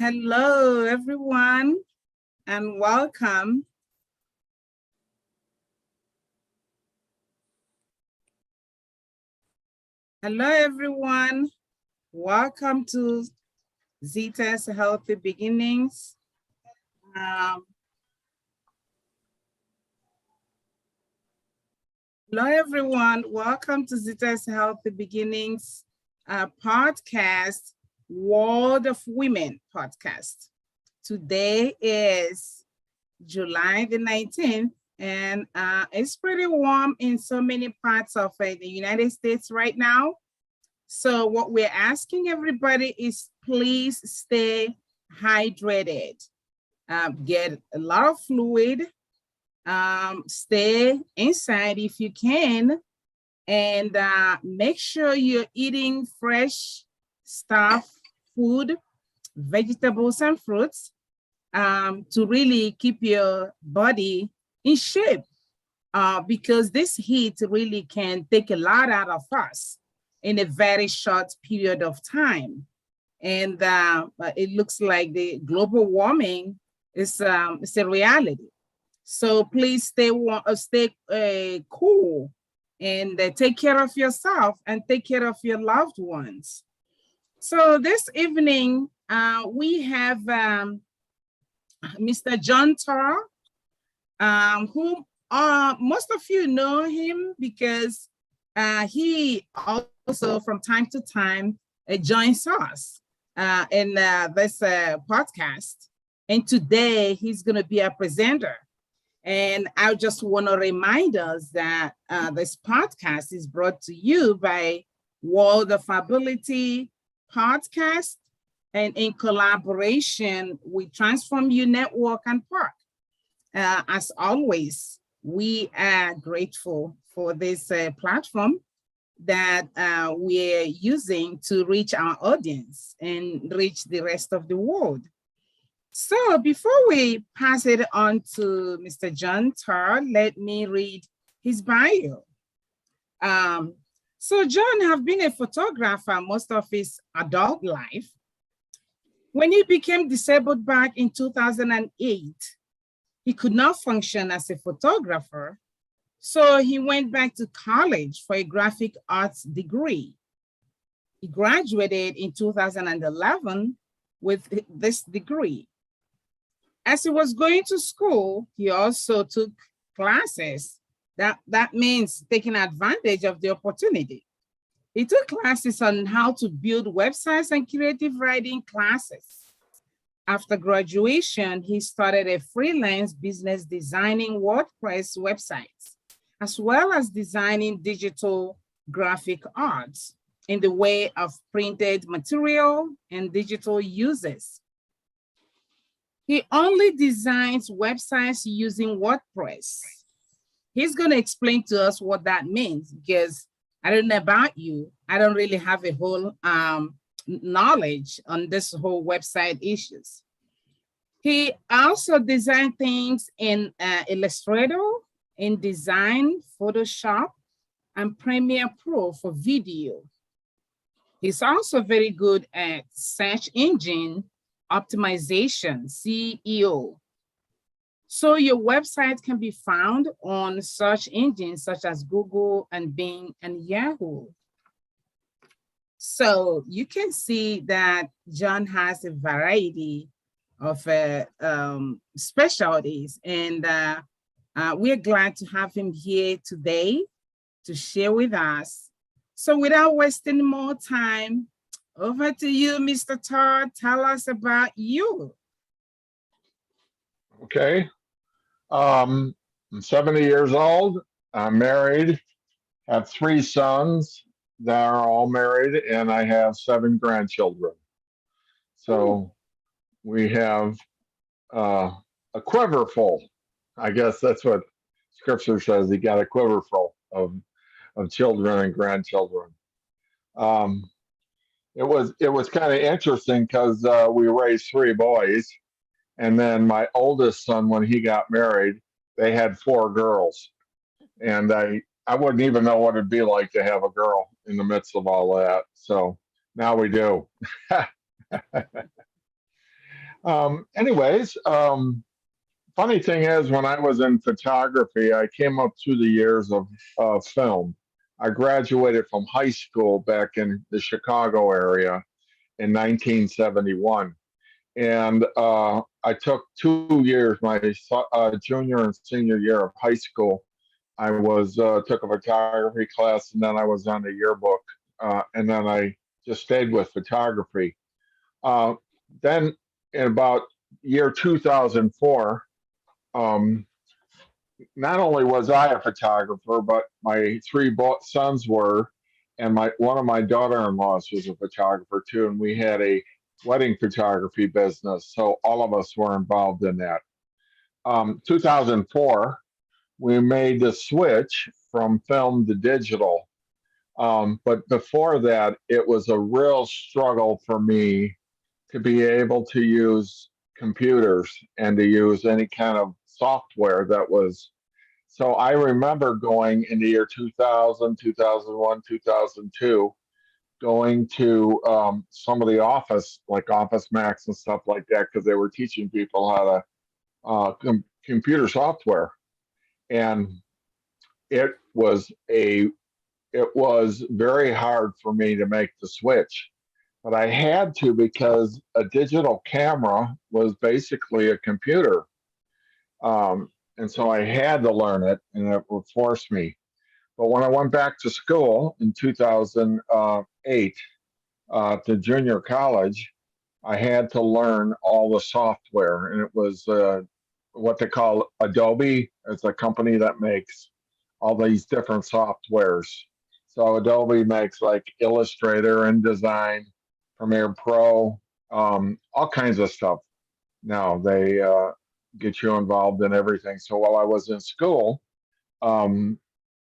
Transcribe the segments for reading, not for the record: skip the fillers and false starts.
Hello, everyone, and welcome. Hello, everyone. Welcome to Zita's Healthy Beginnings. Hello, everyone. Welcome to Zita's Healthy Beginnings podcast, World of Women podcast. Today is July the 19th, and it's pretty warm in so many parts of the United States right now. So what we're asking everybody is please stay hydrated. Get a lot of fluid. Stay inside if you can. And make sure you're eating fresh stuff, food, vegetables and fruits to really keep your body in shape because this heat really can take a lot out of us in a very short period of time. And it looks like the global warming is it's a reality. So please stay cool and take care of yourself and take care of your loved ones. So this evening, we have Mr. John Tarr, who most of you know him because he also from time to time joins us in this podcast. And today he's going to be a presenter. And I just want to remind us that this podcast is brought to you by World of Ability Podcast and in collaboration with Transform You Network and Park. As always, we are grateful for this platform that we're using to reach our audience and reach the rest of the world. So before we pass it on to Mr. John Tarr, let me read his bio. So John have been a photographer most of his adult life. When he became disabled back in 2008, he could not function as a photographer. So he went back to college for a graphic arts degree. He graduated in 2011 with this degree. As he was going to school, he also took classes. That means taking advantage of the opportunity. He took classes on how to build websites and creative writing classes. After graduation, he started a freelance business designing WordPress websites, as well as designing digital graphic arts in the way of printed material and digital uses. He only designs websites using WordPress. He's going to explain to us what that means because I don't know about you. I don't really have a whole knowledge on this whole website issues. He also designed things in Illustrator, InDesign, Photoshop, and Premiere Pro for video. He's also very good at search engine optimization, SEO. So your website can be found on search engines such as Google and Bing and Yahoo. So you can see that John has a variety of specialties, and we're glad to have him here today to share with us. So without wasting more time, over to you, Mr. Tarr. Tell us about you. Okay. I'm 70 years old. I'm married, have 3 sons that are all married, and I have 7 grandchildren. So we have a quiver full. I guess that's what scripture says. He got a quiver full of children and grandchildren. It was kind of interesting because we raised 3 boys, and then my oldest son, when he got married, they had 4 girls, and I wouldn't even know what it'd be like to have a girl in the midst of all that. So now we do. Anyways, funny thing is, when I was in photography, I came up through the years of film. I graduated from high school back in the Chicago area in 1971. And I took 2 years, my junior and senior year of high school. I was took a photography class, and then I was on the yearbook, and then I just stayed with photography. Uh, then in about year 2004, um, not only was I a photographer, but my three sons were, and my one of my daughter-in-laws was a photographer too, and we had a wedding photography business. So all of us were involved in that. 2004, we made the switch from film to digital. But before that, it was a real struggle for me to be able to use computers and to use any kind of software that was. So I remember going in the year 2000, 2001, 2002, going to some of the office, like Office Max and stuff like that, because they were teaching people how to computer software. And it was it was very hard for me to make the switch, but I had to because a digital camera was basically a computer. And so I had to learn it, and it would force me. But when I went back to school in 2008 to junior college, I had to learn all the software, and it was what they call Adobe. It's a company that makes all these different softwares. So Adobe makes like Illustrator, InDesign, Premiere Pro, all kinds of stuff. Now they get you involved in everything. So while I was in school, um,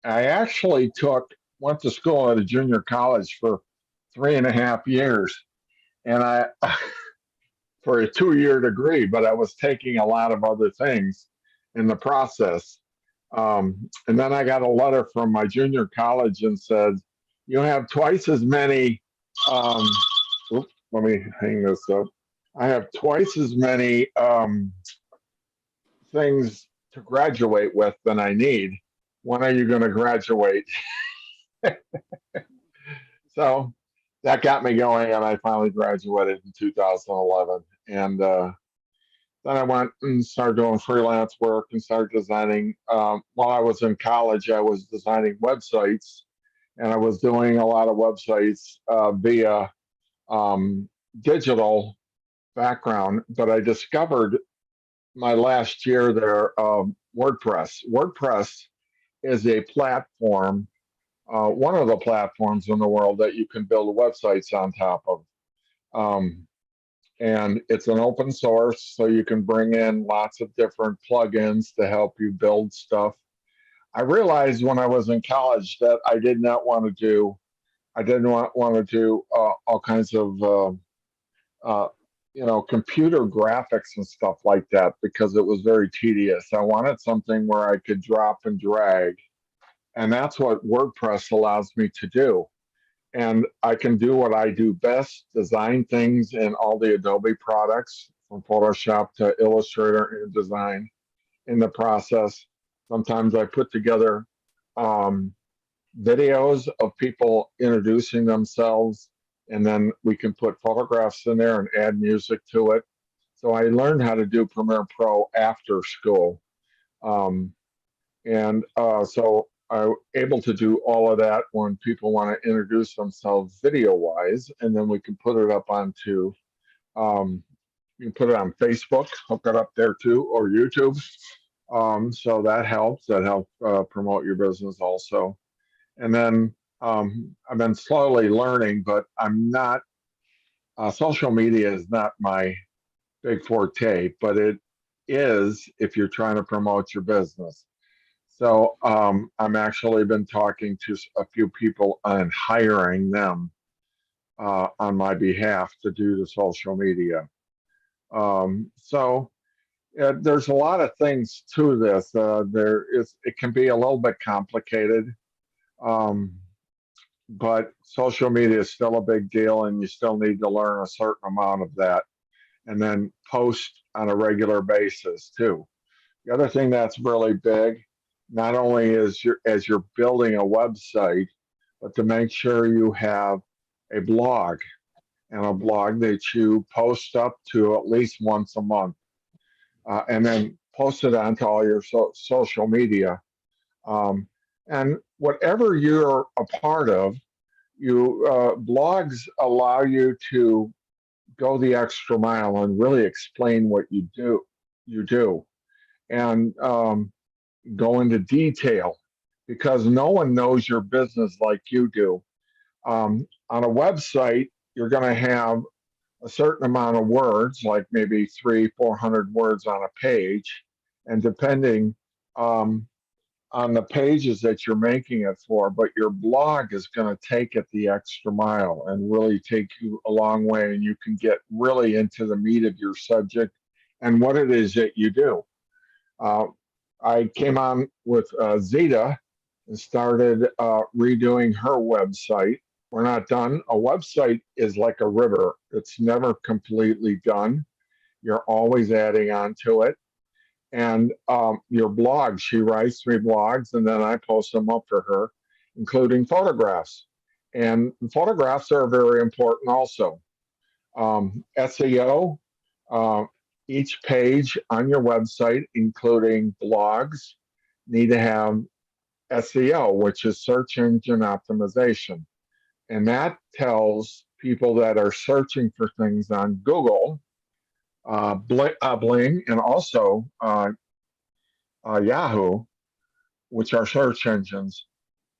I actually went to school at a junior college for 3.5 years, and I for a 2 year degree, but I was taking a lot of other things in the process. And then I got a letter from my junior college and said, "You have twice as many." Um, oops, let me hang this up. I have twice as many things to graduate with than I need. When are you going to graduate? So that got me going, and I finally graduated in 2011. And then I went and started doing freelance work and started designing. While I was in college, I was designing websites, and I was doing a lot of websites via digital background. But I discovered my last year there WordPress. WordPress is a platform, one of the platforms in the world that you can build websites on top of. Um, and it's an open source, so you can bring in lots of different plugins to help you build stuff. I realized when I was in college that I didn't want to do all kinds of uh, computer graphics and stuff like that because it was very tedious. I wanted something where I could drop and drag, and that's what WordPress allows me to do. And I can do what I do best, design things in all the Adobe products from Photoshop to Illustrator and design in the process. Sometimes I put together um, videos of people introducing themselves, and then we can put photographs in there and add music to it. So I learned how to do Premiere Pro after school. Um, and so I'm able to do all of that when people want to introduce themselves video wise, and then we can put it up onto, um, you can put it on Facebook, hook it up there too, or YouTube. So that helps. That helps promote your business also. And then I've been slowly learning, but I'm not, social media is not my big forte, but it is if you're trying to promote your business. So I'm actually been talking to a few people and hiring them on my behalf to do the social media. So there's a lot of things to this. It can be a little bit complicated, um, but social media is still a big deal, and you still need to learn a certain amount of that. and then post on a regular basis too. The other thing that's really big, not only is as you're building a website, but to make sure you have a blog, and a blog that you post up to at least once a month, and then post it onto all your social media. Um, and whatever you're a part of, you blogs allow you to go the extra mile and really explain what you do. You do, and go into detail because no one knows your business like you do. On a website, you're going to have a certain amount of words, like maybe 300-400 words on a page, and depending um, on the pages that you're making it for, but your blog is going to take it the extra mile and really take you a long way, and you can get really into the meat of your subject and what it is that you do. Uh, I came on with Zeta and started redoing her website. We're not done. A website is like a river, it's never completely done. You're always adding on to it. And your blog, she writes 3 blogs, and then I post them up for her, including photographs. And photographs are very important also. SEO, each page on your website, including blogs, need to have SEO, which is search engine optimization. And that tells people that are searching for things on Google, Bling, and also Yahoo, which are search engines,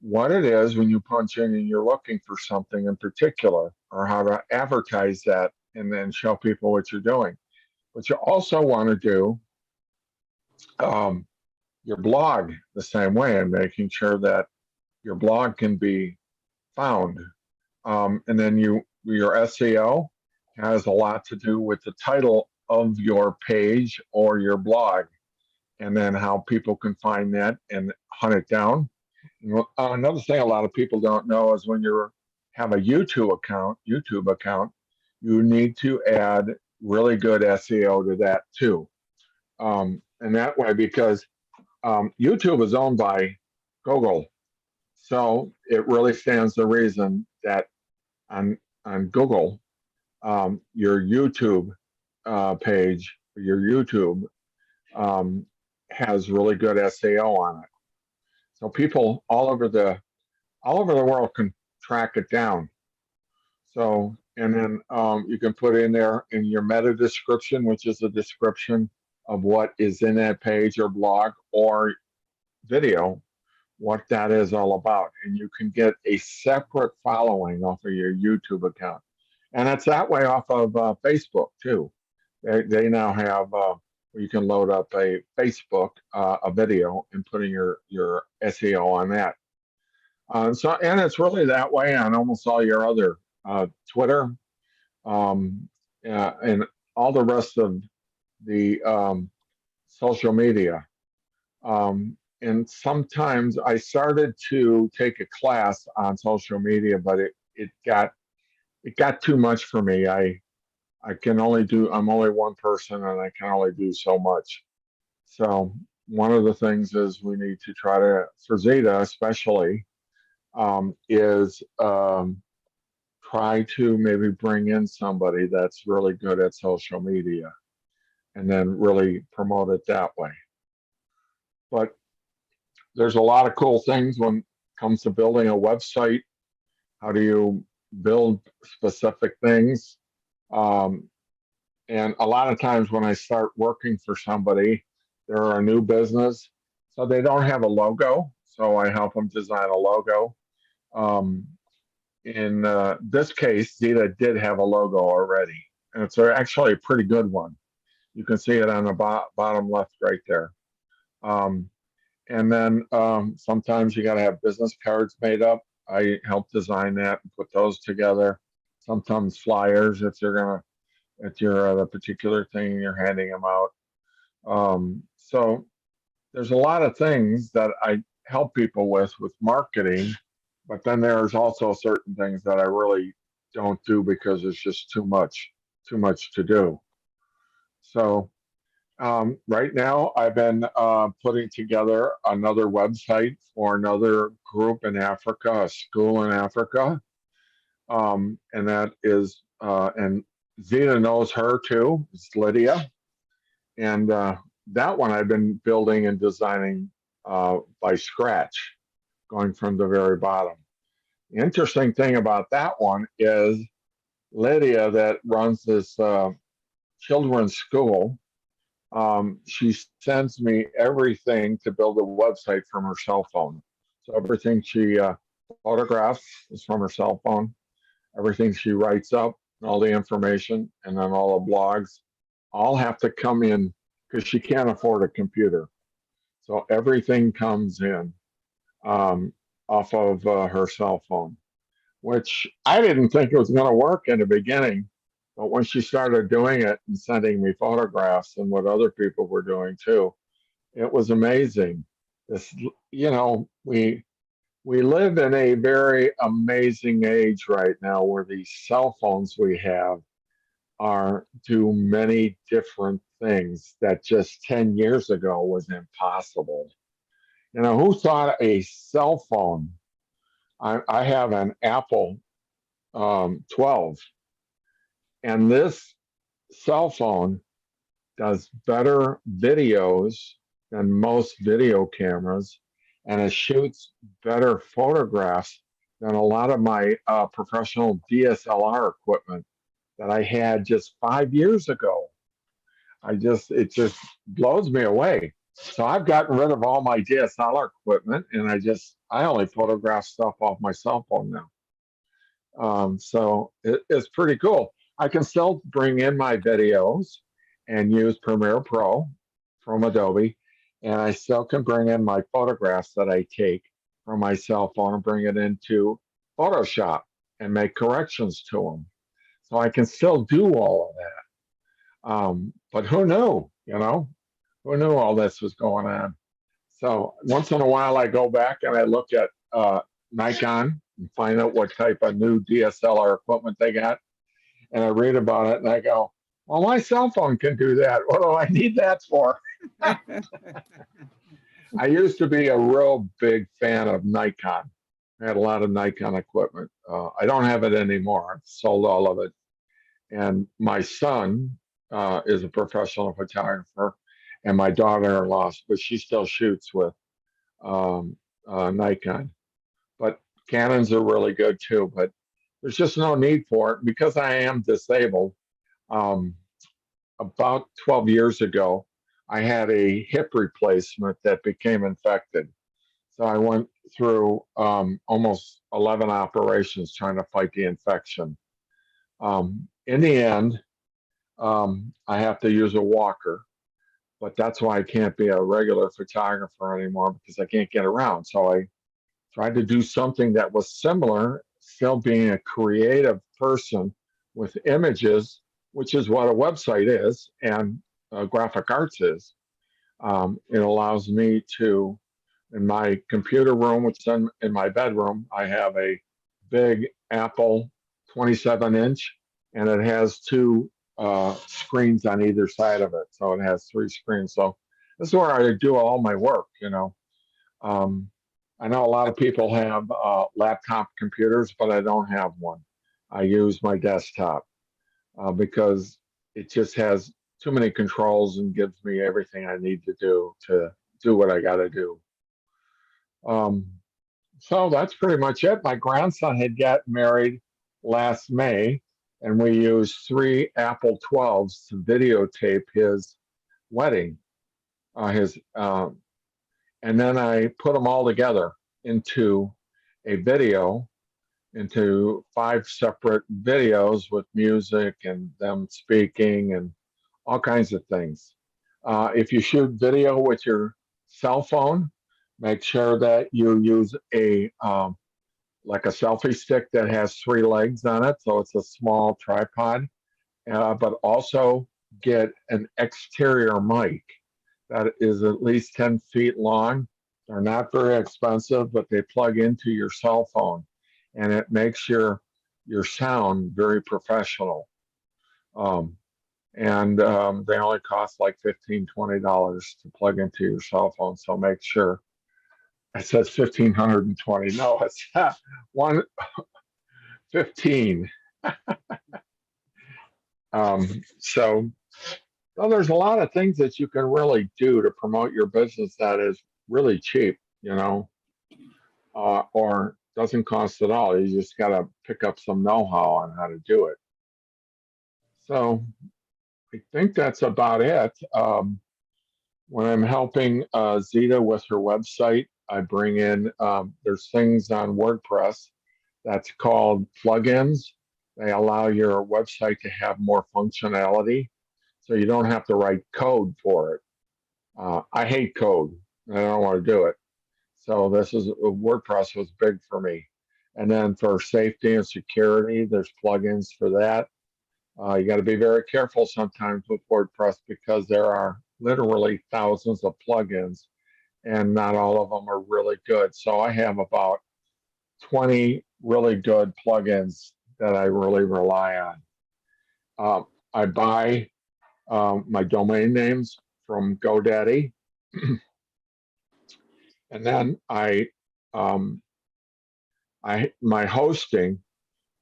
what it is when you punch in and you're looking for something in particular, or how to advertise that and then show people what you're doing. But you also want to do your blog the same way, and making sure that your blog can be found. And then your SEO has a lot to do with the title of your page or your blog, and then how people can find that and hunt it down. Another thing a lot of people don't know is when you have a YouTube account, you need to add really good SEO to that too. And that way, because YouTube is owned by Google, so it really stands to reason that on Google, your YouTube page, your YouTube has really good SEO on it. So people all over the world can track it down. So, and then you can put in there in your meta description, which is a description of what is in that page or blog or video, what that is all about. And you can get a separate following off of your YouTube account. And it's that way off of Facebook too. They now have, you can load up a Facebook, a video, and put in your SEO on that. And it's really that way on almost all your other Twitter, and all the rest of the social media. And sometimes I started to take a class on social media, but it got too much for me. I'm only one person, and I can only do so much. So one of the things is we need to try to, for Zeta especially, is try to maybe bring in somebody that's really good at social media, and then really promote it that way. But there's a lot of cool things when it comes to building a website. How do you build specific things? And a lot of times when I start working for somebody, they're a new business, so they don't have a logo. So I help them design a logo. In this case, Zeta did have a logo already, and it's actually a pretty good one. You can see it on the bottom left right there. And then sometimes you got to have business cards made up. I help design that and put those together. Sometimes flyers if you're the particular thing you're handing them out. So there's a lot of things that I help people with marketing, but then there's also certain things that I really don't do because it's just too much to do. So right now, I've been putting together another website for another group in Africa, a school in Africa, and that is, and Zena knows her too. It's Lydia, and that one I've been building and designing by scratch, going from the very bottom. The interesting thing about that one is Lydia, that runs this children's school. She sends me everything to build a website from her cell phone. So everything she photographs is from her cell phone. Everything she writes up, all the information, and then all the blogs, all have to come in because she can't afford a computer. So everything comes in um, off of her cell phone, which I didn't think it was going to work in the beginning. But when she started doing it and sending me photographs and what other people were doing too, it was amazing. This, we live in a very amazing age right now where these cell phones we have are do many different things that just 10 years ago was impossible. Who thought a cell phone? I have an Apple 12, and this cell phone does better videos than most video cameras, and it shoots better photographs than a lot of my professional DSLR equipment that I had just 5 years ago. It just blows me away. So I've gotten rid of all my DSLR equipment, and I only photograph stuff off my cell phone now. So it's pretty cool. I can still bring in my videos and use Premiere Pro from Adobe, and I still can bring in my photographs that I take from my cell phone and bring it into Photoshop and make corrections to them. So I can still do all of that. But who knew, who knew all this was going on? So once in a while, I go back and I look at Nikon and find out what type of new DSLR equipment they got. And I read about it and I go, well, my cell phone can do that. What do I need that for? I used to be a real big fan of Nikon. I had a lot of Nikon equipment. I don't have it anymore. I've sold all of it. And my son is a professional photographer, and my daughter-in-law, but she still shoots with Nikon. But Canons are really good too, but there's just no need for it because I am disabled. About 12 years ago, I had a hip replacement that became infected. So I went through almost 11 operations trying to fight the infection. In the end, I have to use a walker, but that's why I can't be a regular photographer anymore because I can't get around. So I tried to do something that was similar, still being a creative person with images, which is what a website is and graphic arts is. It allows me to, in my computer room, which is in my bedroom, I have a big Apple 27-inch, and it has two screens on either side of it. So it has three screens. So this is where I do all my work, I know a lot of people have laptop computers, but I don't have one. I use my desktop because it just has too many controls and gives me everything I need to do what I got to do. So that's pretty much it. My grandson had got married last May, and we used 3 Apple 12s to videotape his wedding. And then I put them all together into a video, into 5 separate videos with music and them speaking and all kinds of things. If you shoot video with your cell phone, make sure that you use like a selfie stick that has 3 legs on it, so it's a small tripod. But also get an exterior mic that is at least 10 feet long. They're not very expensive, but they plug into your cell phone, and it makes your sound very professional. and they only cost like $15-$20 to plug into your cell phone. So make sure. It says 1,520. No, it's 115. So well, there's a lot of things that you can really do to promote your business that is really cheap, or doesn't cost at all. You just got to pick up some know-how on how to do it. So I think that's about it. When I'm helping Zita with her website, I bring in, there's things on WordPress that's called plugins. They allow your website to have more functionality, so you don't have to write code for it. I hate code, and I don't want to do it. So this is WordPress was big for me. And then for safety and security, there's plugins for that. You got to be very careful sometimes with WordPress because there are literally thousands of plugins, and not all of them are really good. So I have about 20 really good plugins that I really rely on. I buy my domain names from GoDaddy, and then my hosting.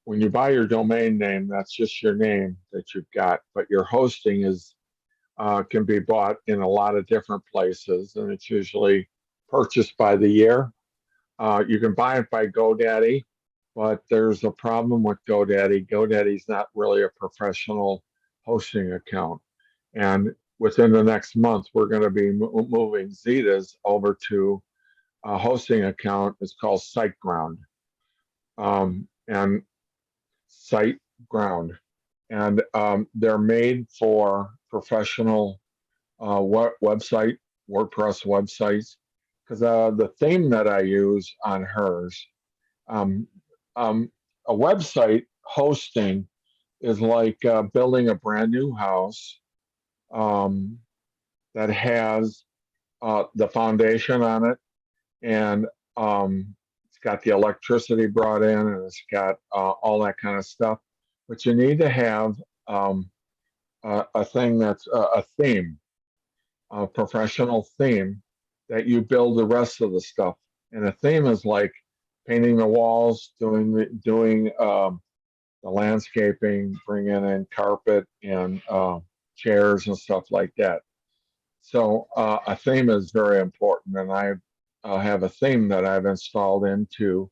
When you buy your domain name, that's just your name that you've got, but your hosting is can be bought in a lot of different places, and it's usually purchased by the year. You can buy it by GoDaddy, but there's a problem with GoDaddy. GoDaddy's not really a professional hosting account. And within the next month, we're going to be moving Zeta's over to a hosting account. It's called SiteGround. And SiteGround. And they're made for professional website, WordPress websites, because the theme that I use on hers, um, a website hosting is like building a brand new house um, that has the foundation on it, and it's got the electricity brought in, and it's got all that kind of stuff. But you need to have a thing that's a theme, a professional theme that you build the rest of the stuff. And a theme is like painting the walls, doing the landscaping, bringing in carpet and chairs and stuff like that. So a theme is very important, and I have a theme that I've installed into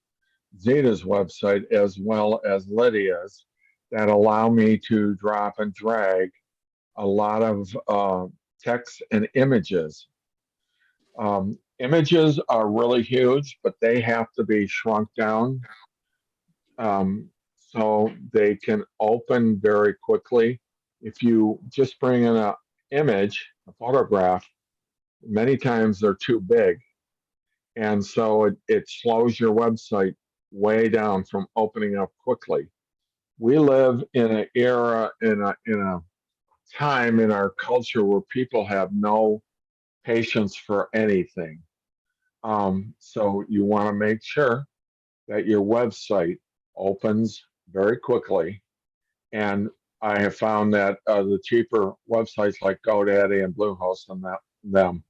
Zeta's website as well as Lydia's that allow me to drop and drag a lot of text and images. Images are really huge, but they have to be shrunk down so they can open very quickly. If you just bring in an image, a photograph, many times they're too big. And so it slows your website way down from opening up quickly. We live in an era, in a time in our culture where people have no patience for anything. So you want to make sure that your website opens very quickly. And I have found that the cheaper websites like GoDaddy and Bluehost and them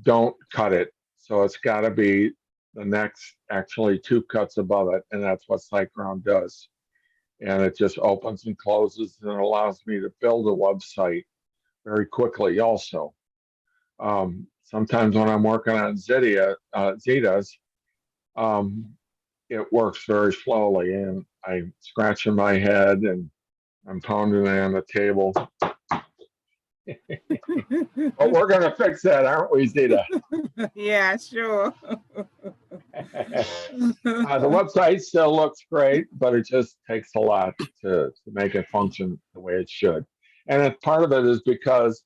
don't cut it. So it's got to be the next, actually, two cuts above it. And that's what SiteGround does. And it just opens and closes and allows me to build a website very quickly also. Sometimes when I'm working on Zeta's, it works very slowly, and I'm scratching my head and I'm pounding it on the table. But we're going to fix that, aren't we, Zeta? Yeah, sure. The website still looks great, but it just takes a lot to make it function the way it should. And part of it is because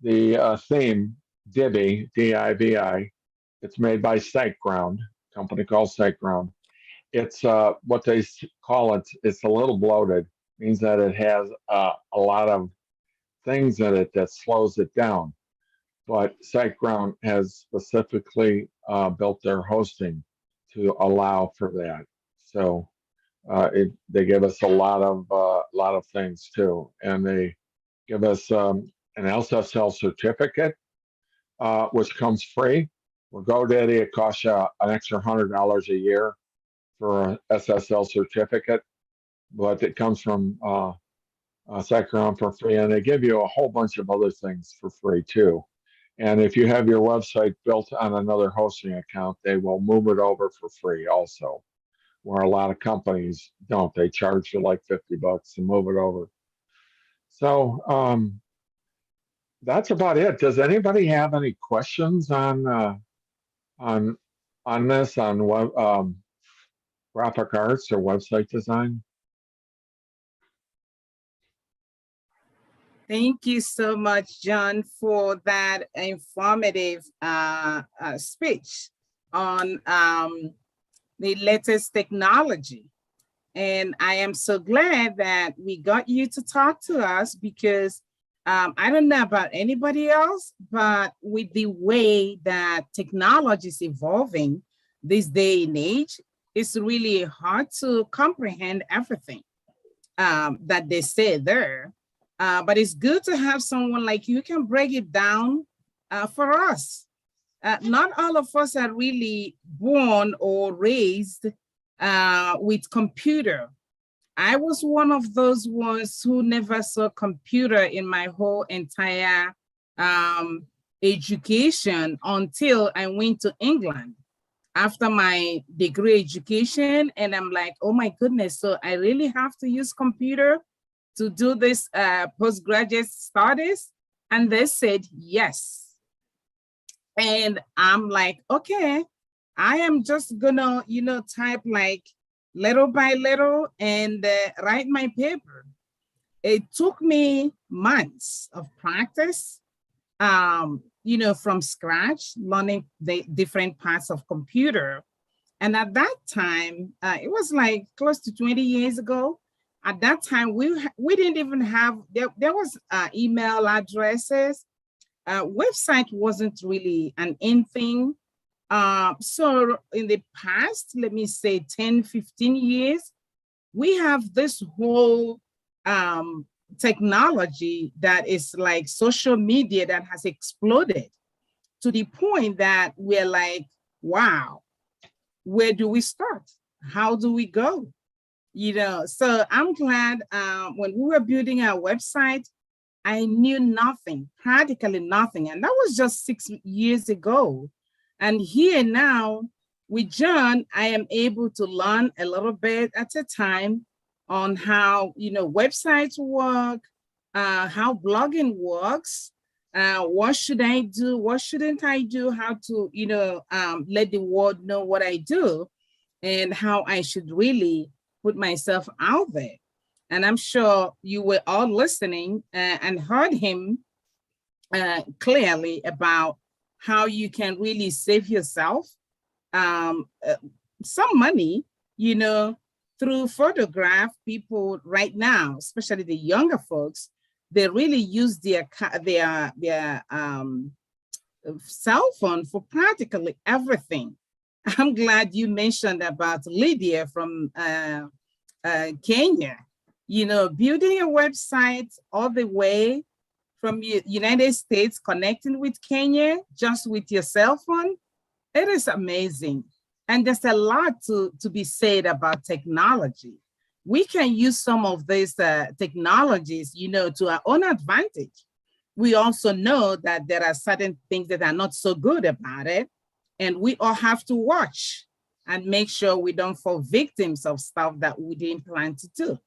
the theme, Divi, D-I-V-I, it's made by SiteGround, a company called SiteGround. It's what they call it, it's a little bloated, means that it has a lot of things in it that slows it down. But SiteGround has specifically built their hosting to allow for that. So they give us a lot of things too, and they give us an SSL certificate, which comes free. With GoDaddy, it costs you an extra $100 a year for a SSL certificate, but it comes from SiteGround for free, and they give you a whole bunch of other things for free too. And if you have your website built on another hosting account, they will move it over for free also, where a lot of companies don't. They charge you like $50 to move it over. So that's about it. Does anybody have any questions on this, on web, graphic arts or website design? Thank you so much, John, for that informative speech on the latest technology. And I am so glad that we got you to talk to us, because I don't know about anybody else, but with the way that technology is evolving this day and age, it's really hard to comprehend everything that they say there. But it's good to have someone like you can break it down for us. Not all of us are really born or raised with computer. I was one of those ones who never saw computer in my whole entire education until I went to England after my degree education. And I'm like, oh my goodness, so I really have to use computer to do this postgraduate studies? And they said, yes. And I'm like, okay, I am just gonna, type like little by little and write my paper. It took me months of practice, from scratch, learning the different parts of computer. And at that time, it was like close to 20 years ago. At that time, we didn't even have, there was email addresses. Website wasn't really an in thing. So in the past, let me say 10, 15 years, we have this whole technology that is like social media that has exploded to the point that we're like, wow, where do we start? How do we go? So I'm glad when we were building our website, I knew nothing, practically nothing. And that was just 6 years ago. And here now with John, I am able to learn a little bit at a time on how, websites work, how blogging works, what should I do, what shouldn't I do, how to, let the world know what I do and how I should really put myself out there. And I'm sure you were all listening and heard him clearly about how you can really save yourself some money, through photograph. People right now, especially the younger folks, they really use their cell phone for practically everything. I'm glad you mentioned about Lydia from Kenya, building a website all the way from United States, connecting with Kenya, just with your cell phone. It is amazing. And there's a lot to be said about technology. We can use some of these technologies, to our own advantage. We also know that there are certain things that are not so good about it. And we all have to watch and make sure we don't fall victims of stuff that we didn't plan to do.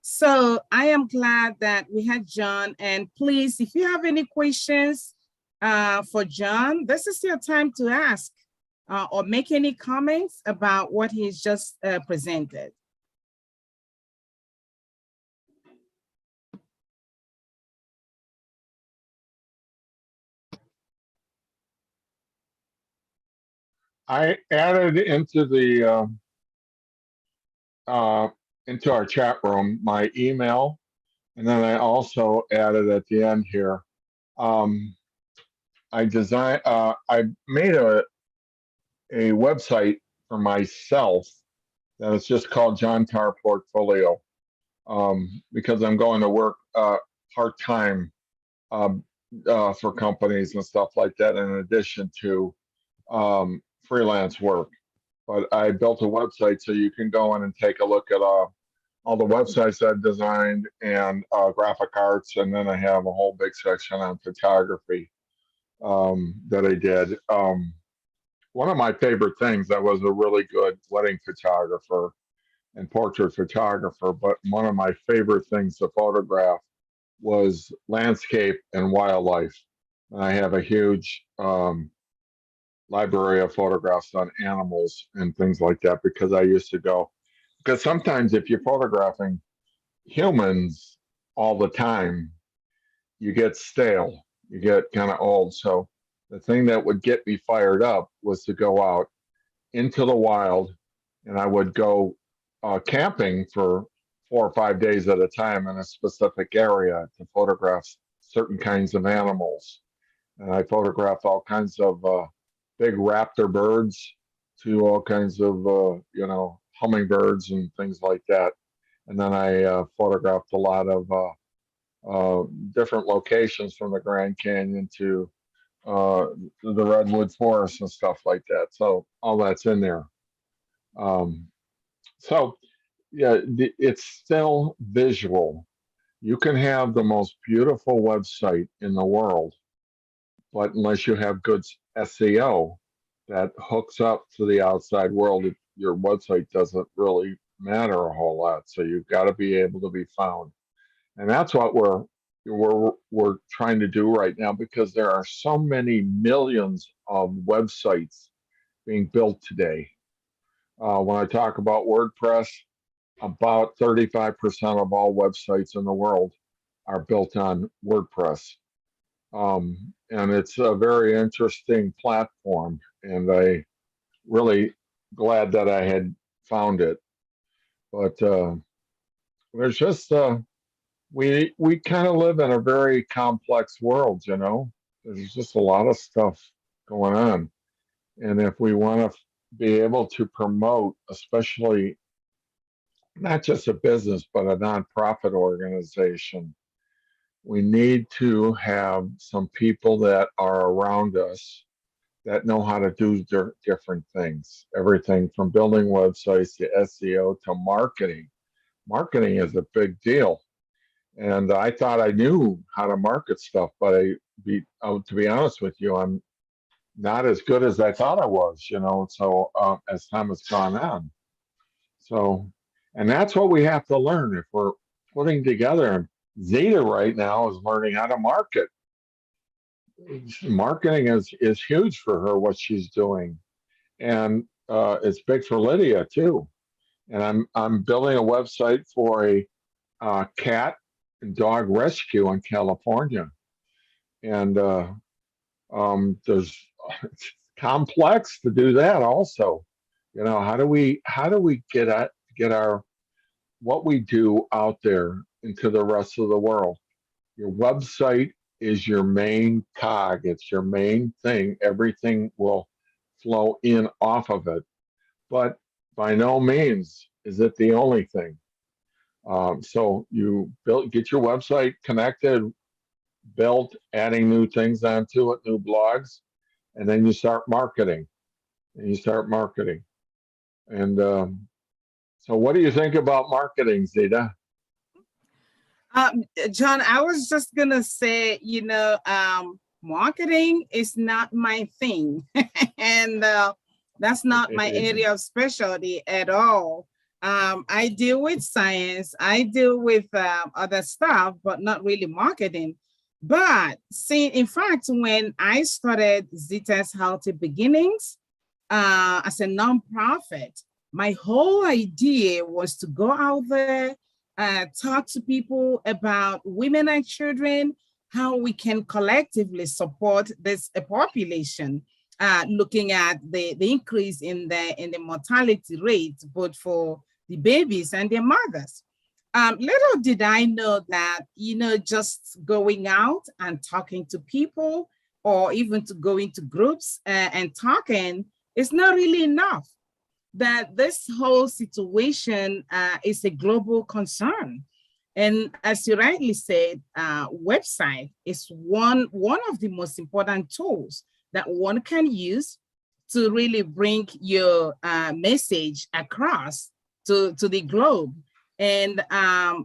So I am glad that we had John. And please, if you have any questions for John, this is your time to ask or make any comments about what he's just presented. I added into the into our chat room my email, and then I also added at the end here. I made a website for myself that is just called John Tarr Portfolio, because I'm going to work part-time for companies and stuff like that, in addition to freelance work. But I built a website so you can go in and take a look at all the websites I've designed and graphic arts, and then I have a whole big section on photography that I did. One of my favorite things, I was a really good wedding photographer and portrait photographer, but one of my favorite things to photograph was landscape and wildlife. And I have a huge library of photographs on animals and things like that because I used to go, because sometimes if you're photographing humans all the time, you get stale, you get kind of old. So the thing that would get me fired up was to go out into the wild, and I would go camping for 4 or 5 days at a time in a specific area to photograph certain kinds of animals. And I photographed all kinds of big raptor birds to all kinds of, hummingbirds and things like that. And then I photographed a lot of different locations from the Grand Canyon to the Redwood Forest and stuff like that. So all that's in there. So yeah, it's still visual. You can have the most beautiful website in the world, but unless you have good SEO that hooks up to the outside world, your website doesn't really matter a whole lot. So you've got to be able to be found, and that's what we're trying to do right now, because there are so many millions of websites being built today. When I talk about WordPress, about 35% of all websites in the world are built on WordPress. And it's a very interesting platform, and I really glad that I had found it. But there's just we kind of live in a very complex world, you know. There's just a lot of stuff going on, and if we want to be able to promote, especially not just a business but a nonprofit organization, we need to have some people that are around us that know how to do different things. Everything from building websites to SEO to marketing. Marketing is a big deal. And I thought I knew how to market stuff, but to be honest with you, I'm not as good as I thought I was, you know, so as time has gone on. So, and that's what we have to learn if we're putting together. Zeta right now is learning how to market. Marketing is huge for her, what she's doing, and it's big for Lydia too. And I'm building a website for a cat and dog rescue in California, and there's it's complex to do that also. You know, how do we get our what we do out there into the rest of the world? Your website is your main cog. It's your main thing. Everything will flow in off of it, but by no means is it the only thing. So you get your website connected, built, adding new things onto it, new blogs, and then you start marketing. And so what do you think about marketing, Zita? John, I was just gonna say, marketing is not my thing, and that's not my area of specialty at all. I deal with science, I deal with other stuff, but not really marketing. But in fact, when I started Zita's Healthy Beginnings as a nonprofit, my whole idea was to go out there, talk to people about women and children, how we can collectively support this population, looking at the increase in the mortality rate, both for the babies and their mothers. Little did I know that, just going out and talking to people, or even to go into groups and talking, is not really enough. That this whole situation is a global concern. And as you rightly said, website is one of the most important tools that one can use to really bring your message across to the globe. And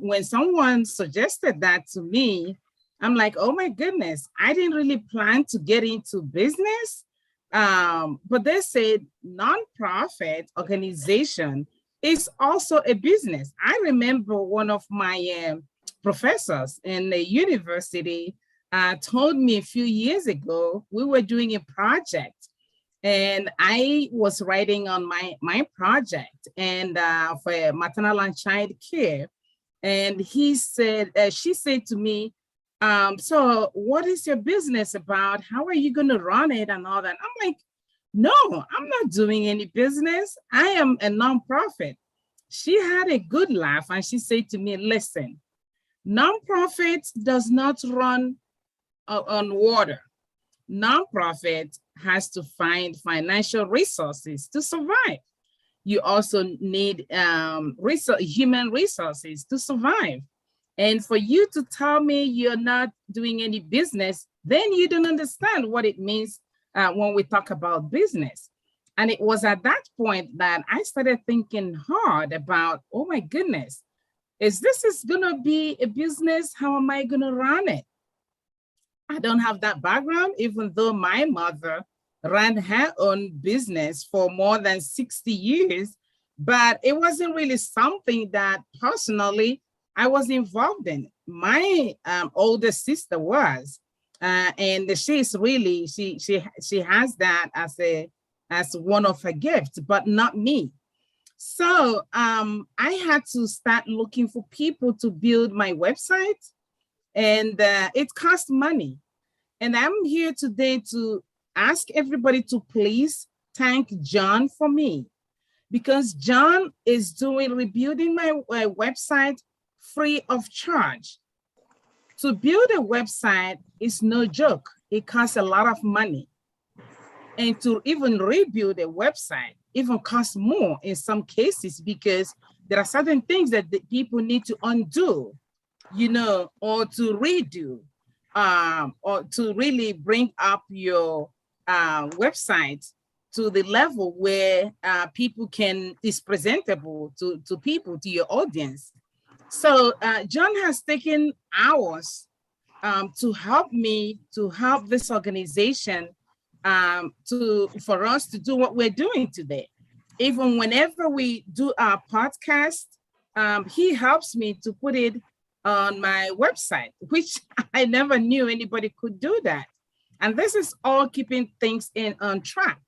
when someone suggested that to me, I'm like, oh my goodness, I didn't really plan to get into business. But they said nonprofit organization is also a business. I remember one of my professors in the university told me a few years ago, we were doing a project and I was writing on my project and for maternal and child care. And he said, she said to me, so what is your business about? How are you going to run it and all that? I'm like, no, I'm not doing any business. I am a nonprofit. She had a good laugh and she said to me, listen, nonprofit does not run on water. Nonprofit has to find financial resources to survive. You also need human resources to survive. And for you to tell me you're not doing any business, then you don't understand what it means when we talk about business. And it was at that point that I started thinking hard about, oh my goodness, is going to be a business? How am I going to run it? I don't have that background, even though my mother ran her own business for more than 60 years, but it wasn't really something that personally I was involved in. My older sister was, and she's really, she has that as one of her gifts, but not me. So I had to start looking for people to build my website, and it cost money. And I'm here today to ask everybody to please thank John for me, because John is rebuilding my website free of charge. To build a website is no joke. It costs a lot of money. And to even rebuild a website even costs more in some cases, because there are certain things that the people need to undo, or to redo, or to really bring up your website to the level where people is presentable to people, to your audience. So John has taken hours to help me, to help this organization, for us to do what we're doing today. Even whenever we do our podcast, he helps me to put it on my website, which I never knew anybody could do that. And this is all keeping things on track.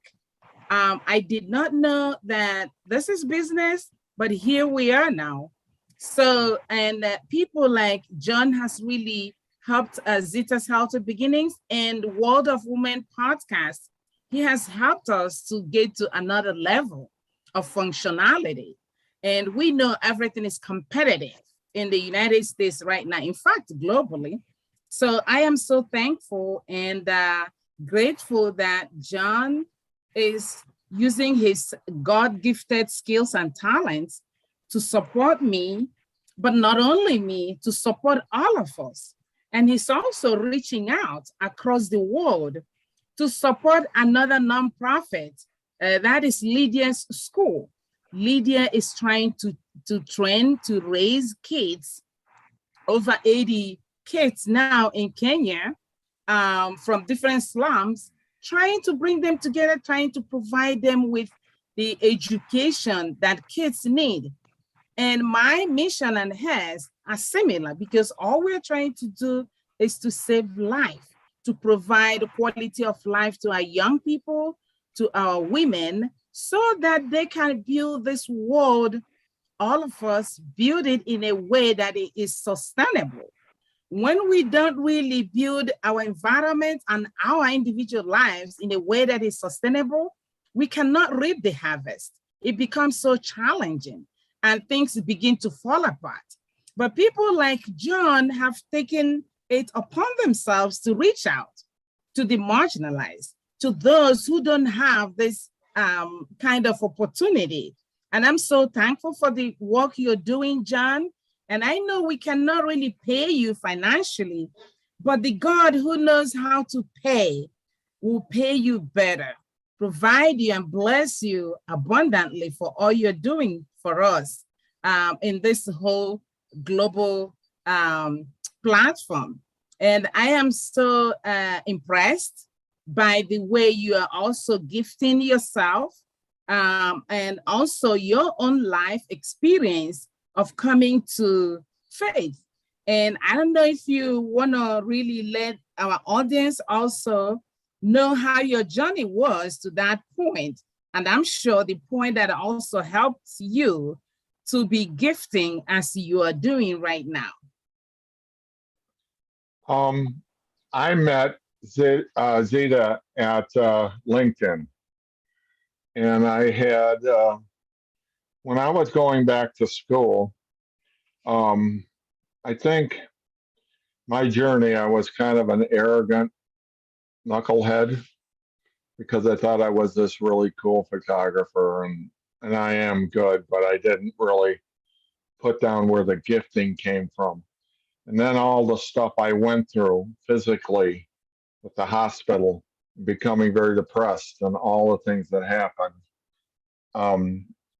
I did not know that this is business, but here we are now. So, and people like John has really helped Zita's Healthy Beginnings and World of Women podcast. He has helped us to get to another level of functionality. And we know everything is competitive in the United States right now, in fact, globally. So I am so thankful and grateful that John is using his God-gifted skills and talents to support me, but not only me, to support all of us. And he's also reaching out across the world to support another nonprofit, that is Lydia's School. Lydia is trying to train, to raise kids, over 80 kids now in Kenya, from different slums, trying to bring them together, trying to provide them with the education that kids need. And my mission and hers are similar, because all we're trying to do is to save life, to provide quality of life to our young people, to our women, so that they can build this world, all of us build it in a way that it is sustainable. When we don't really build our environment and our individual lives in a way that is sustainable, we cannot reap the harvest. It becomes so challenging and things begin to fall apart. But people like John have taken it upon themselves to reach out to the marginalized, to those who don't have this kind of opportunity. And I'm so thankful for the work you're doing, John. And I know we cannot really pay you financially, but the God who knows how to pay will pay you better, provide you and bless you abundantly for all you're doing for us in this whole global platform. And I am so impressed by the way you are also gifting yourself and also your own life experience of coming to faith. And I don't know if you want to really let our audience also know how your journey was to that point. And I'm sure the point that also helps you to be gifting as you are doing right now. I met Zita at LinkedIn, and I had when I was going back to school. I think my journey, I was kind of an arrogant knucklehead because I thought I was this really cool photographer, and I am good, but I didn't really put down where the gifting came from. And then all the stuff I went through physically with the hospital, becoming very depressed, and all the things that happened,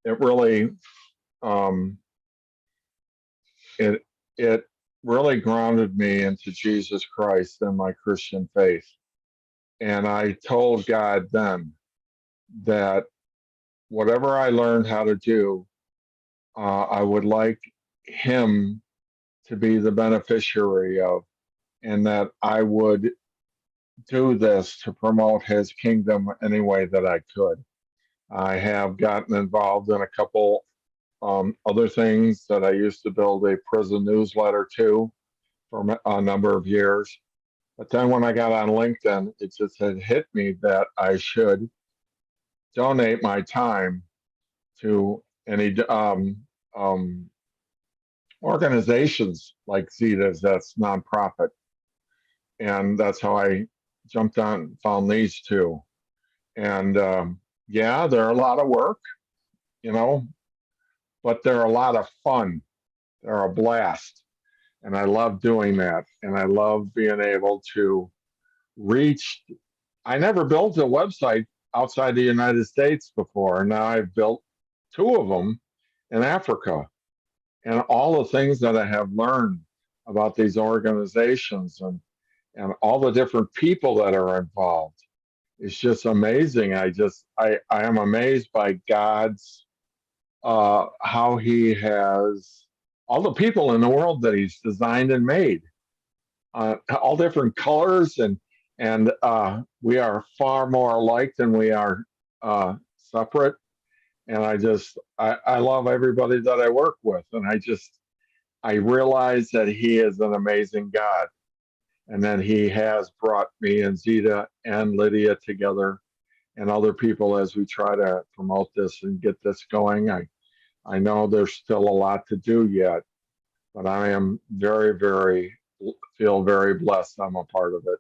it really it really grounded me into Jesus Christ and my Christian faith. And I told God then that whatever I learned how to do, I would like Him to be the beneficiary of, and that I would do this to promote His kingdom any way that I could. I have gotten involved in a couple other things that I used to build a prison newsletter to for a number of years. But then when I got on LinkedIn, it just had hit me that I should donate my time to any organizations like Zita's, that's nonprofit. And that's how I jumped on, found these two. And yeah, they're a lot of work, you know, but they're a lot of fun. They're a blast. And I love doing that. And I love being able to reach. I never built a website outside the United States before. And now I've built two of them in Africa. And all the things that I have learned about these organizations and all the different people that are involved, it's just amazing. I am amazed by God's how He has all the people in the world that He's designed and made, all different colors, and we are far more alike than we are separate. And I love everybody that I work with, and I realize that He is an amazing God, and then He has brought me and Zita and Lydia together and other people as we try to promote this and get this going. I know there's still a lot to do yet, but I am feel very blessed I'm a part of it.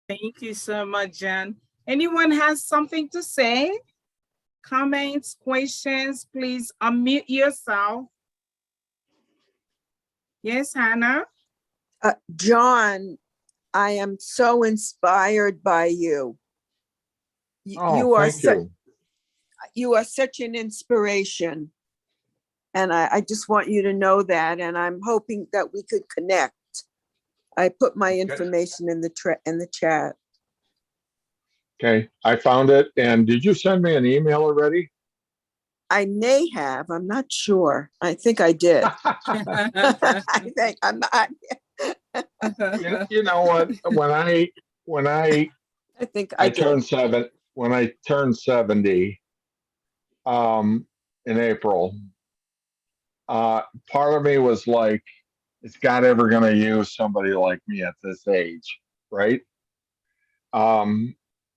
Thank you so much, John. Anyone has something to say? Comments, questions, please unmute yourself. Yes, Hannah? John, I am so inspired by you. Thank you. You are such an inspiration. And I just want you to know that. And I'm hoping that we could connect. I put my information in the chat. Okay, I found it. And did you send me an email already? I may have. I'm not sure. I think I did. I think I'm not. You know what? When I think I turned 70 in April, part of me was like, is God ever going to use somebody like me at this age, right?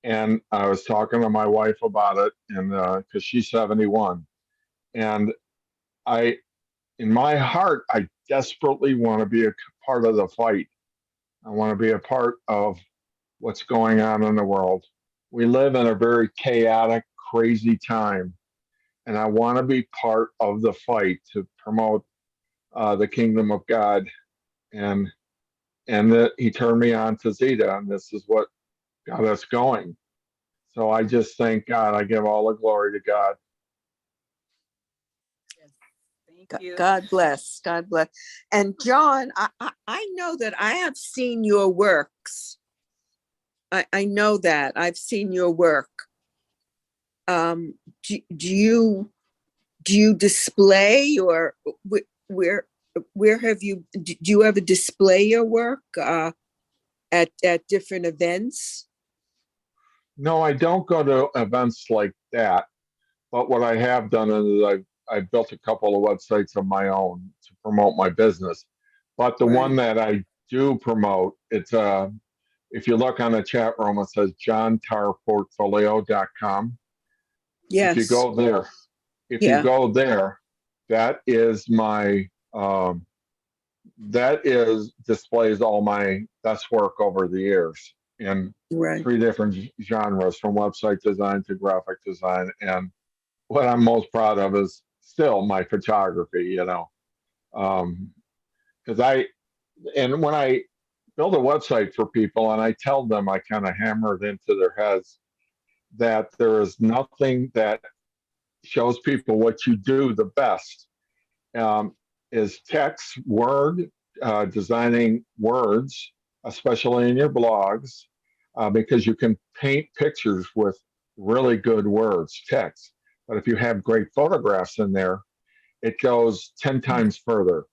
And I was talking to my wife about it, and because she's 71, and in my heart, I desperately want to be a part of the fight. I want to be a part of what's going on in the world. We live in a very chaotic, crazy time, and I want to be part of the fight to promote the kingdom of God. And that he turned me on to Zeta, and this is what got us going. So I just thank God. I give all the glory to God. Thank you. God bless. God bless. And John, I know that I have seen your works. I know that I've seen your work. Do you display, or where have you, do you ever display your work at different events? No, I don't go to events like that. But what I have done is I built a couple of websites of my own to promote my business. But the one Right. that I do promote, it's if you look on the chat room, it says johntarportfolio.com. If you Yes. go there, Yeah. that is my displays all my best work over the years in Right. 3 different genres, from website design to graphic design. And what I'm most proud of is still my photography, because when I build a website for people and I tell them, I kind of hammer it into their heads that there is nothing that shows people what you do the best, is text, word, designing words, especially in your blogs, because you can paint pictures with really good words, text. But if you have great photographs in there, it goes 10 times further.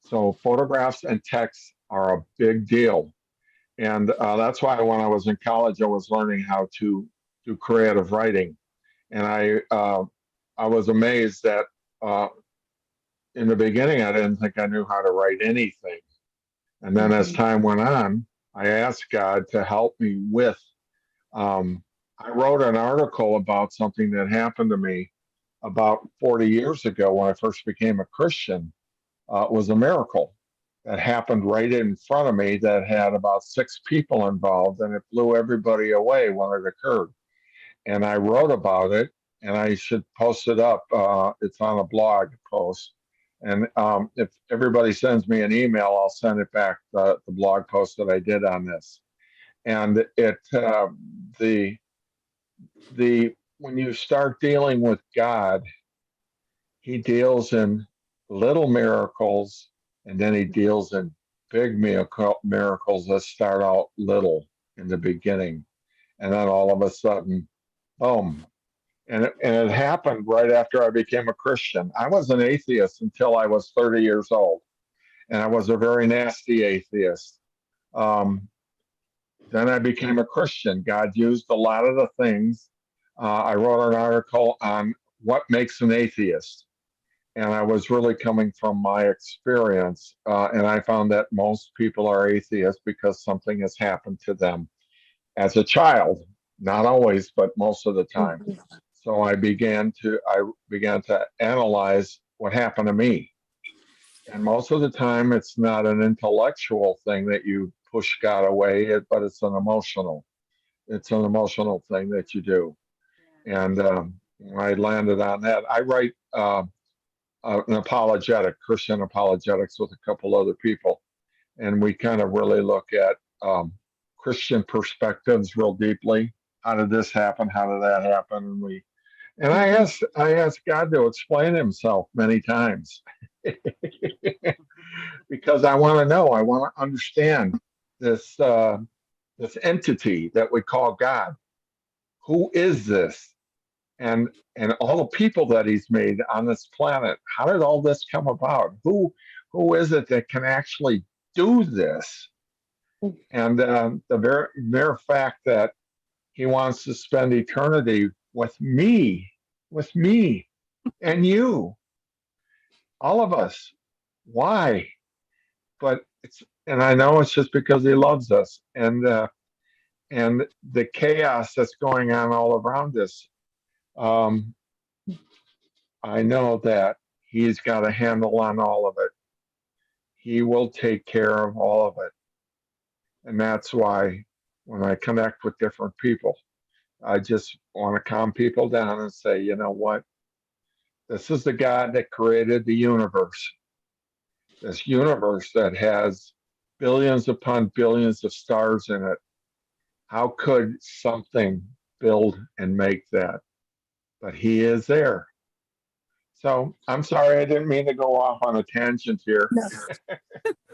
So photographs and text are a big deal. And that's why when I was in college, I was learning how to do creative writing. And I was amazed that in the beginning, I didn't think I knew how to write anything. And then as time went on, I asked God to help me with. I wrote an article about something that happened to me about 40 years ago when I first became a Christian. It was a miracle that happened right in front of me that had about 6 people involved, and it blew everybody away when it occurred. And I wrote about it, and I should post it up. It's on a blog post. And if everybody sends me an email, I'll send it back, the blog post that I did on this. And when you start dealing with God, he deals in little miracles, and then he deals in big miracles that start out little in the beginning. And then all of a sudden, boom. And it happened right after I became a Christian. I was an atheist until I was 30 years old, and I was a very nasty atheist. Then I became a Christian. God used a lot of the things. I wrote an article on what makes an atheist, and I was really coming from my experience. And I found that most people are atheists because something has happened to them as a child. Not always, but most of the time. So I began to analyze what happened to me. And most of the time, it's not an intellectual thing that you push God away, but it's an emotional thing that you do. And I landed on that. I write an Christian apologetics with a couple other people. And we kind of really look at Christian perspectives real deeply. How did this happen? How did that happen? And I asked God to explain himself many times because I want to know. I want to understand this this entity that we call God. Who is this? And all the people that he's made on this planet. How did all this come about? Who is it that can actually do this? And the mere fact that he wants to spend eternity with me and you, all of us. Why? But and I know it's just because he loves us, and the chaos that's going on all around us. I know that he's got a handle on all of it. He will take care of all of it. And that's why when I connect with different people, I just want to calm people down and say, you know what? This is the God that created the universe. This universe that has billions upon billions of stars in it. How could something build and make that? But he is there. So I'm sorry, I didn't mean to go off on a tangent here.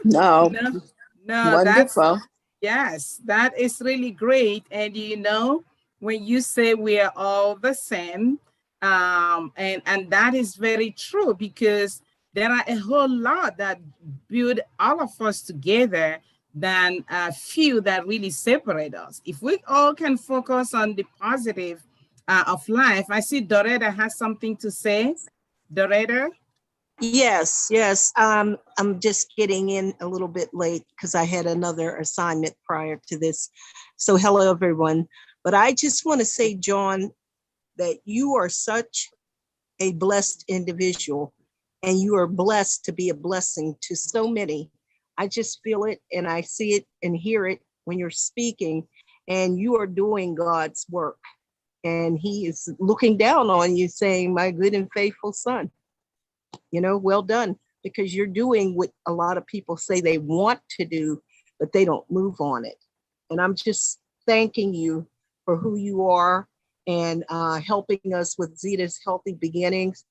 No, No, no, wonderful. yes, that is really great. And when you say we are all the same, and that is very true, because there are a whole lot that build all of us together than a few that really separate us. If we all can focus on the positive of life. I see Doretta has something to say. Doretta? Yes, yes. I'm just getting in a little bit late because I had another assignment prior to this. So hello, everyone. But I just want to say, John, that you are such a blessed individual, and you are blessed to be a blessing to so many. I just feel it, and I see it and hear it when you're speaking, and you are doing God's work. And he is looking down on you saying, my good and faithful son, well done, because you're doing what a lot of people say they want to do, but they don't move on it. And I'm just thanking you for who you are and helping us with Zeta's Healthy Beginnings,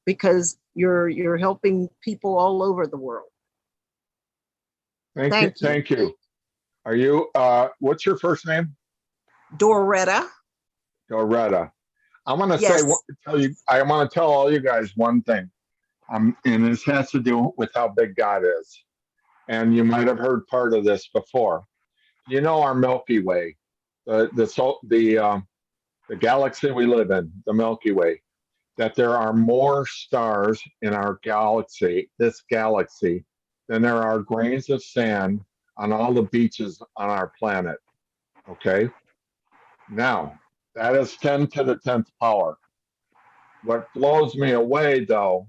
because you're helping people all over the world. Thank you. Are you, what's your first name? Doretta. Doretta. I'm going to Yes. I want to tell all you guys one thing. And this has to do with how big God is. And you might have heard part of this before. Our Milky Way, the galaxy we live in, the Milky Way, that there are more stars in our galaxy, this galaxy, than there are grains of sand on all the beaches on our planet. Okay? Now, that is 10 to the 10th power. What blows me away, though,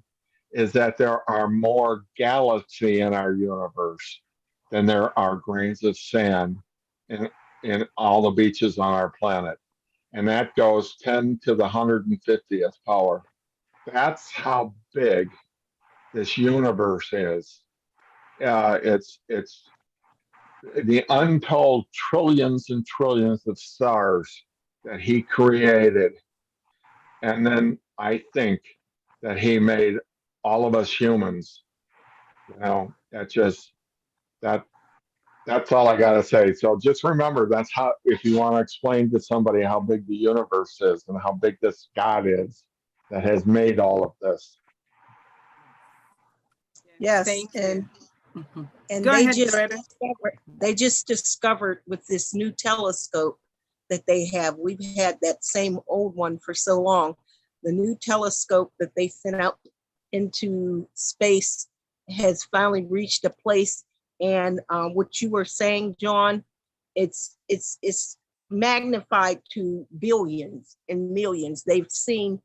is that there are more galaxy in our universe than there are grains of sand in all the beaches on our planet. And that goes 10 to the 150th power. That's how big this universe is. It's the untold trillions and trillions of stars that he created. And then I think that he made all of us humans. That's all I got to say. So just remember, that's how, if you want to explain to somebody how big the universe is and how big this God is that has made all of this. Yes. Thank you. And Go they ahead, just Doretta. discovered with this new telescope that they have. We've had that same old one for so long. The new telescope that they sent out into space has finally reached a place. And what you were saying, John, it's magnified to billions and millions. They've seen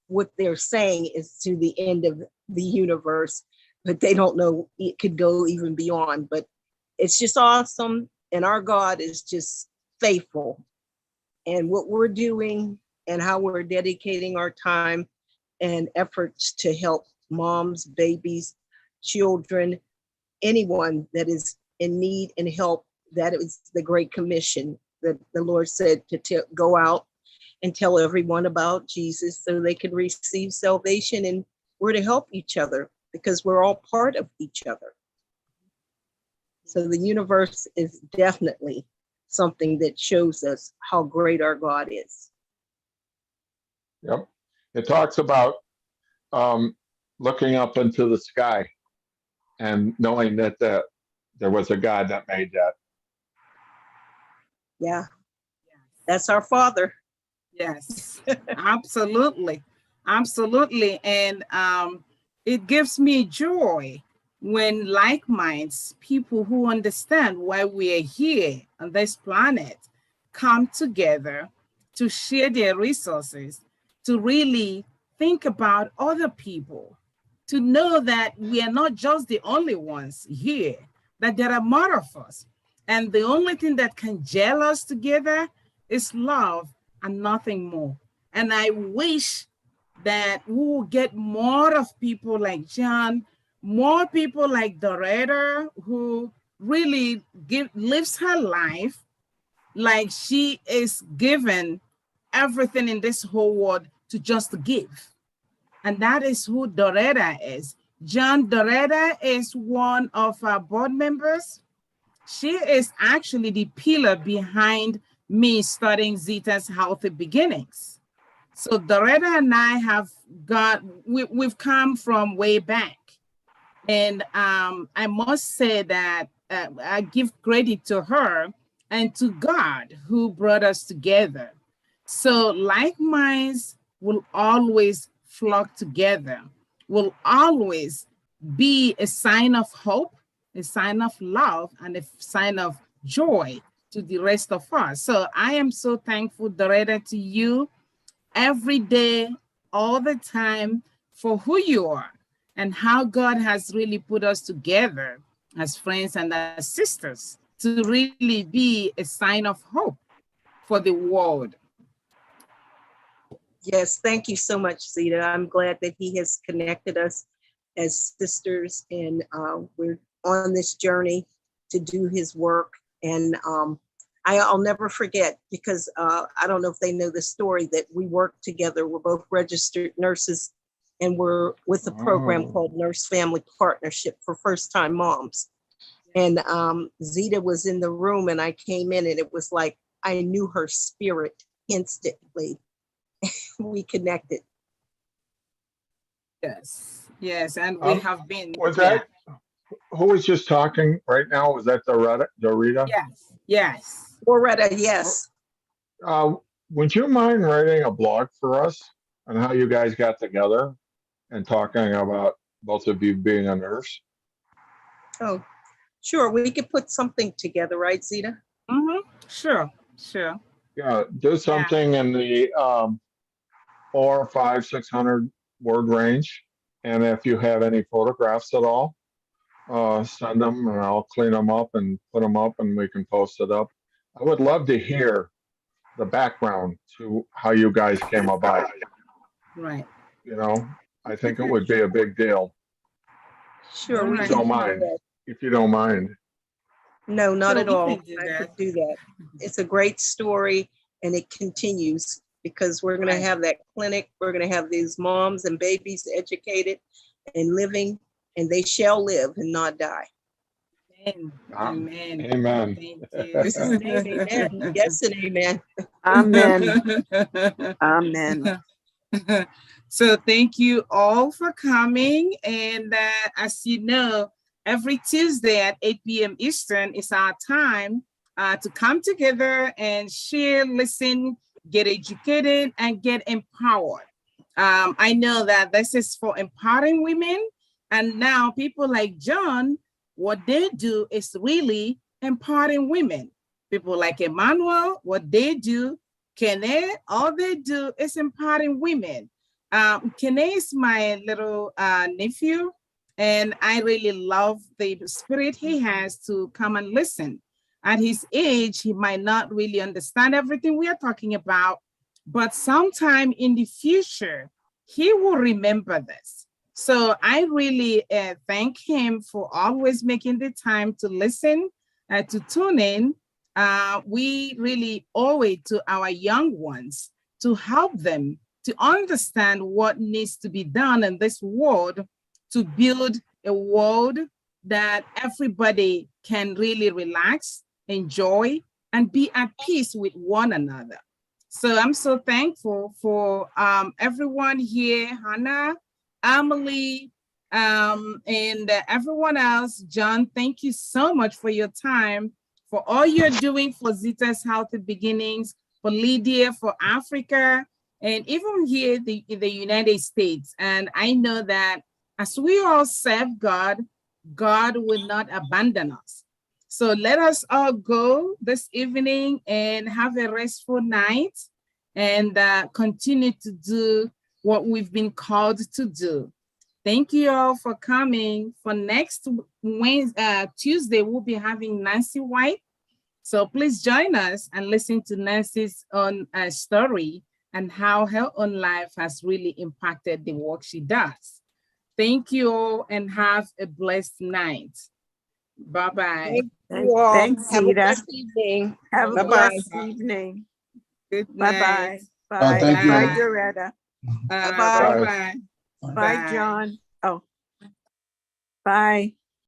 what they're saying is to the end of the universe, but they don't know it could go even beyond. But it's just awesome. And our God is just faithful. And what we're doing and how we're dedicating our time and efforts to help moms, babies, children, anyone that is in need and help, that is the Great Commission that the Lord said to go out and tell everyone about Jesus so they can receive salvation. And we're to help each other because we're all part of each other. So the universe is definitely something that shows us how great our God is. Yep. It talks about looking up into the sky and knowing that there was a God that made that. Yeah, that's our Father. Yes, absolutely. Absolutely. And it gives me joy when like minds, people who understand why we are here on this planet, come together to share their resources, to really think about other people, to know that we are not just the only ones here, that there are more of us. And the only thing that can gel us together is love and nothing more. And I wish that we will get more of people like John, more people like Doretta, who really lives her life like she is given everything in this whole world to just give. And that is who Doretta is. John, Doretta is one of our board members. She is actually the pillar behind me starting Zita's Healthy Beginnings. So Doretta and I have we've come from way back. And I must say that I give credit to her and to God who brought us together. So like minds will always flock together, will always be a sign of hope, a sign of love, and a sign of joy to the rest of us. So I am so thankful, Doretta, to you every day, all the time, for who you are and how God has really put us together as friends and as sisters to really be a sign of hope for the world. Yes, thank you so much, Zita. I'm glad that he has connected us as sisters, and we're on this journey to do his work. And I'll never forget, because I don't know if they know the story, that we worked together. We're both registered nurses, and we're with a program called Nurse Family Partnership for first-time moms. And Zita was in the room, and I came in, and it was like I knew her spirit instantly. We connected. Yes, yes, and we have been. Was that who was just talking right now? Was that Doretta? Yes, yes. Doretta, yes. Would you mind writing a blog for us on how you guys got together and talking about both of you being a nurse? Oh, sure. We could put something together, right, Zita? Mm-hmm. Sure, sure. Yeah, do something in the 400, 500, 600 word range. And if you have any photographs at all, send them and I'll clean them up and put them up and we can post it up. I would love to hear the background to how you guys came about. Right. You know, I think it would be a big deal. Sure. All If you don't mind. If you don't mind. No, not Sure, at we all. can do I that. could do that. It's a great story, and it continues, because we're going to have that clinic. We're going to have these moms and babies educated and living, and they shall live and not die. Amen. Amen. Thank you. Amen. Yes and amen. Amen. Amen. So thank you all for coming. And as you know, every Tuesday at 8 p.m. Eastern is our time to come together and share, listen, get educated, and get empowered. I know that this is for empowering women. And now people like John, what they do is really empowering women. People like Emmanuel, what they do, Kene, all they do is empowering women. Kene is my little nephew, and I really love the spirit he has to come and listen. At his age, he might not really understand everything we are talking about, but sometime in the future, he will remember this. So I really thank him for always making the time to listen, to tune in. We really owe it to our young ones to help them to understand what needs to be done in this world to build a world that everybody can really relax, enjoy, and be at peace with one another. So I'm so thankful for everyone here, Hannah, Emily, and everyone else. John, thank you so much for your time, for all you're doing for Zita's Healthy Beginnings, for Lydia, for Africa, and even here in the United States. And I know that as we all serve God, God will not abandon us. So let us all go this evening and have a restful night and continue to do what we've been called to do. Thank you all for coming. For next Tuesday, we'll be having Nancy White. So please join us and listen to Nancy's own story and how her own life has really impacted the work she does. Thank you all and have a blessed night. Bye-bye. Thank you all. Thanks, Have a Zita. blessed evening. Have a Bye-bye. blessed evening. Good night. Bye-bye. Bye. thank you. Bye, Doretta. Bye-bye. Bye-bye. Bye, John. Oh. Bye.